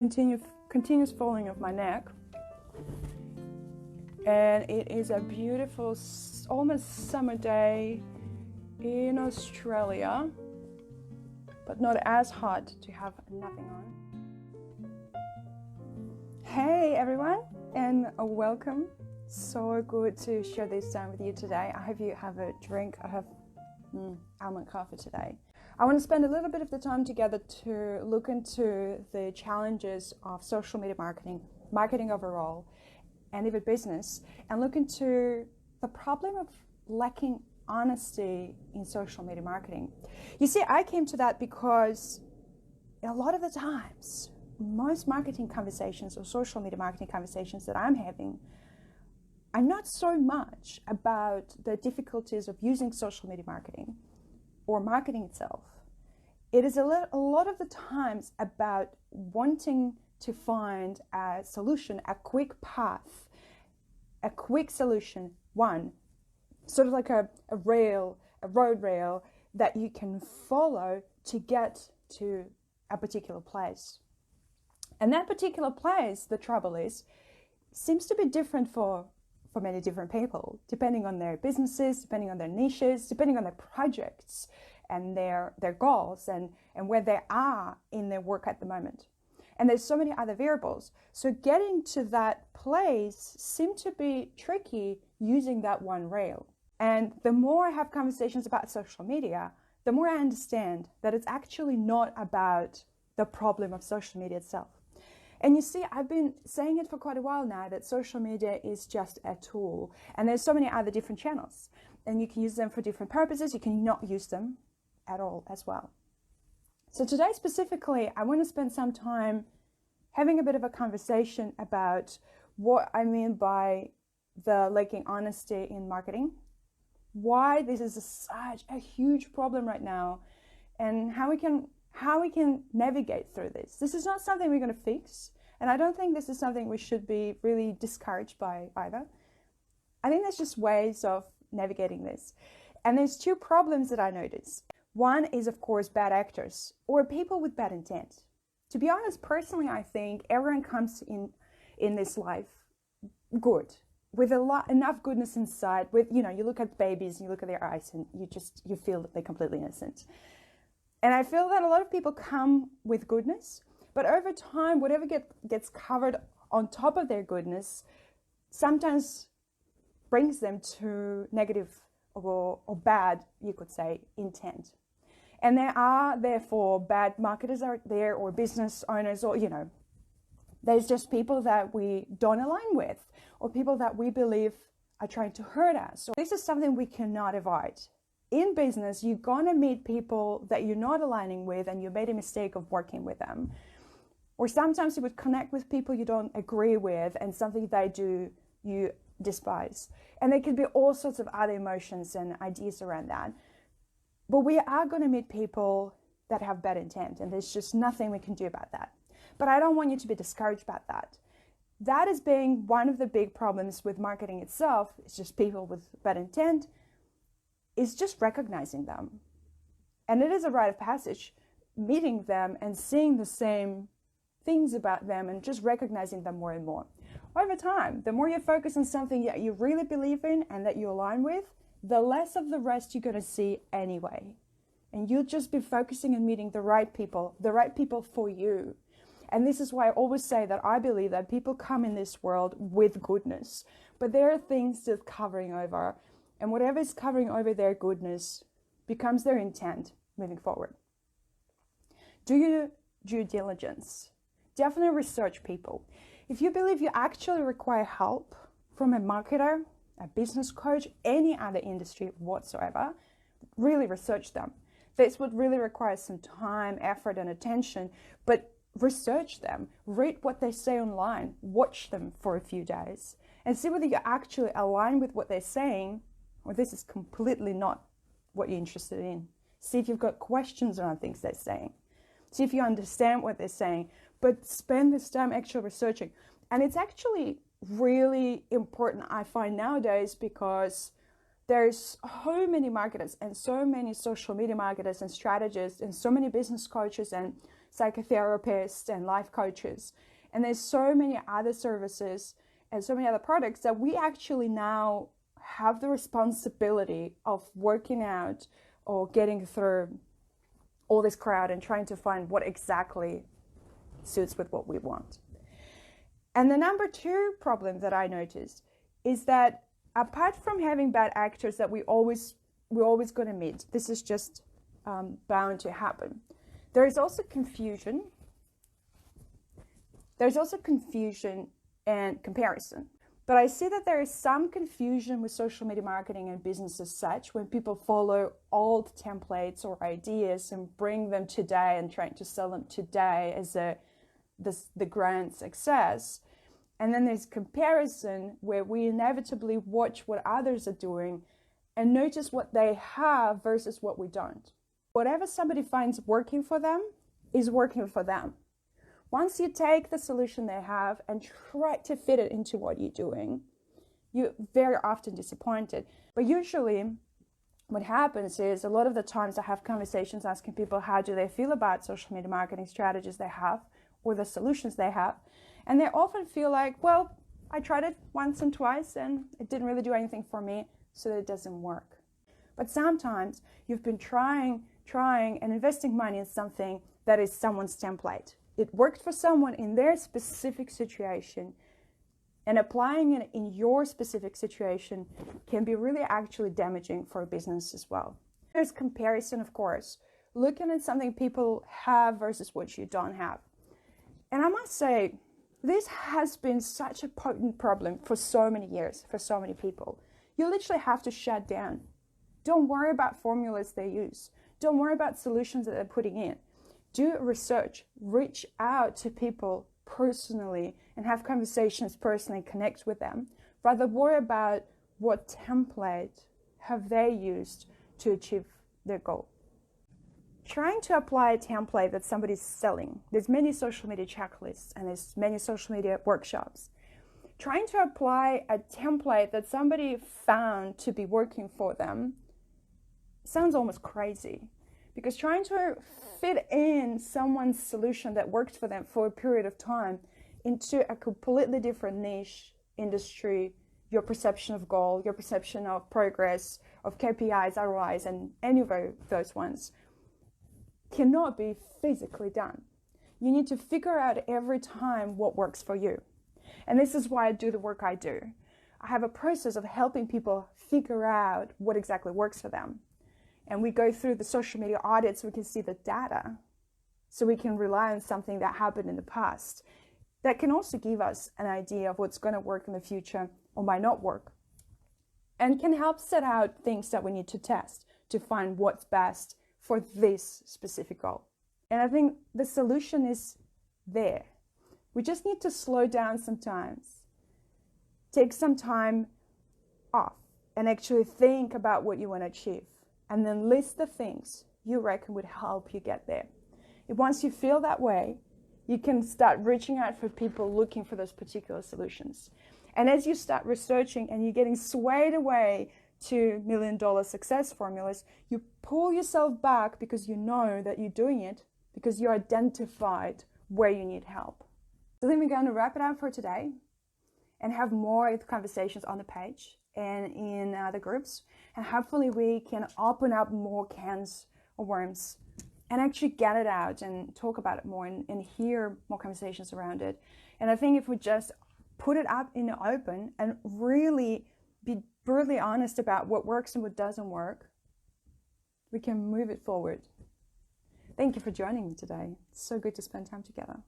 Continuous falling of my neck, and it is a beautiful almost summer day in Australia, but not as hot to have nothing on. Hey everyone, and welcome. So good to share this time with you today. I hope you have a drink. I have almond coffee today. I want to spend a little bit of the time together to look into the challenges of social media marketing overall, and even business, and look into the problem of lacking honesty in social media marketing. You see, I came to that because a lot of the times, most marketing conversations or social media marketing conversations that I'm having are not so much about the difficulties of using social media marketing or marketing itself. It is a lot of the times about wanting to find a solution, a quick path, a quick solution, one, sort of like a road rail that you can follow to get to a particular place. And that particular place, the trouble is, seems to be different for many different people, depending on their businesses, depending on their niches, depending on their projects and their goals and where they are in their work at the moment. And there's so many other variables. So getting to that place seemed to be tricky using that one rail. And the more I have conversations about social media, the more I understand that it's actually not about the problem of social media itself. And you see, I've been saying it for quite a while now that social media is just a tool. And there's so many other different channels. And you can use them for different purposes. You can not use them at all as well. So today specifically, I want to spend some time having a bit of a conversation about what I mean by the lacking honesty in marketing, why this is such a huge problem right now, and how we can navigate through this. This is not something we're going to fix, and I don't think this is something we should be really discouraged by either. I think there's just ways of navigating this. And there's two problems that I notice. One is, of course, bad actors or people with bad intent. To be honest, personally, I think everyone comes in this life good, with enough goodness inside. With, you look at babies and you look at their eyes and you feel that they're completely innocent. And I feel that a lot of people come with goodness, but over time, whatever gets covered on top of their goodness sometimes brings them to negative or bad, you could say, intent. And there are, therefore, bad marketers out there or business owners or, there's just people that we don't align with or people that we believe are trying to hurt us. So this is something we cannot avoid. In business, you're going to meet people that you're not aligning with and you made a mistake of working with them. Or sometimes you would connect with people you don't agree with and something they do you despise. And there could be all sorts of other emotions and ideas around that. But we are going to meet people that have bad intent, and there's just nothing we can do about that. But I don't want you to be discouraged about that. That is being one of the big problems with marketing itself. It's just people with bad intent. Is just recognizing them. And it is a rite of passage, meeting them and seeing the same things about them and just recognizing them more and more. Over time, the more you focus on something that you really believe in and that you align with, the less of the rest you're going to see anyway. And you'll just be focusing on meeting the right people for you. And this is why I always say that I believe that people come in this world with goodness, but there are things that are covering over. And whatever is covering over their goodness becomes their intent moving forward. Do your due diligence. Definitely research people. If you believe you actually require help from a marketer, a business coach, any other industry whatsoever, really research them. This would really require some time, effort, and attention, but research them. Read what they say online. Watch them for a few days and see whether you actually align with what they're saying, or this is completely not what you're interested in. See if you've got questions around things they're saying. See if you understand what they're saying, but spend this time actually researching. And it's actually really important, I find nowadays, because there's so many marketers and so many social media marketers and strategists and so many business coaches and psychotherapists and life coaches. And there's so many other services and so many other products that we actually now have the responsibility of working out or getting through all this crowd and trying to find what exactly suits with what we want. And the number two problem that I noticed is that apart from having bad actors that we're always going to meet, this is just bound to happen. There is also confusion. There's also confusion and comparison. But I see that there is some confusion with social media marketing and business as such when people follow old templates or ideas and bring them today and trying to sell them today as the grand success. And then there's comparison where we inevitably watch what others are doing and notice what they have versus what we don't. Whatever somebody finds working for them is working for them. Once you take the solution they have and try to fit it into what you're doing, you're very often disappointed. But usually what happens is a lot of the times I have conversations asking people how do they feel about social media marketing strategies they have or the solutions they have. And they often feel like, well, I tried it once and twice and it didn't really do anything for me, so it doesn't work. But sometimes you've been trying and investing money in something that is someone's template. It worked for someone in their specific situation, and applying it in your specific situation can be really actually damaging for a business as well. There's comparison, of course, looking at something people have versus what you don't have. And I must say, this has been such a potent problem for so many years, for so many people. You literally have to shut down. Don't worry about formulas they use. Don't worry about solutions that they're putting in. Do research, reach out to people personally and have conversations personally, connect with them. Rather worry about what template have they used to achieve their goal. Trying to apply a template that somebody's selling. There's many social media checklists and there's many social media workshops. Trying to apply a template that somebody found to be working for them sounds almost crazy. Because trying to fit in someone's solution that worked for them for a period of time into a completely different niche, industry, your perception of goal, your perception of progress, of KPIs, ROIs, and any of those ones cannot be physically done. You need to figure out every time what works for you. And this is why I do the work I do. I have a process of helping people figure out what exactly works for them. And we go through the social media audits, we can see the data. So we can rely on something that happened in the past. That can also give us an idea of what's going to work in the future or might not work. And can help set out things that we need to test to find what's best for this specific goal. And I think the solution is there. We just need to slow down sometimes. Take some time off and actually think about what you want to achieve. And then list the things you reckon would help you get there. And once you feel that way, you can start reaching out for people looking for those particular solutions. And as you start researching and you're getting swayed away to $1 million success formulas, you pull yourself back because you know that you're doing it because you identified where you need help. So then we're going to wrap it up for today and have more conversations on the page and in the groups. And hopefully we can open up more cans of worms and actually get it out and talk about it more and hear more conversations around it. And I think if we just put it up in the open and really be brutally honest about what works and what doesn't work, we can move it forward. Thank you for joining me today. It's so good to spend time together.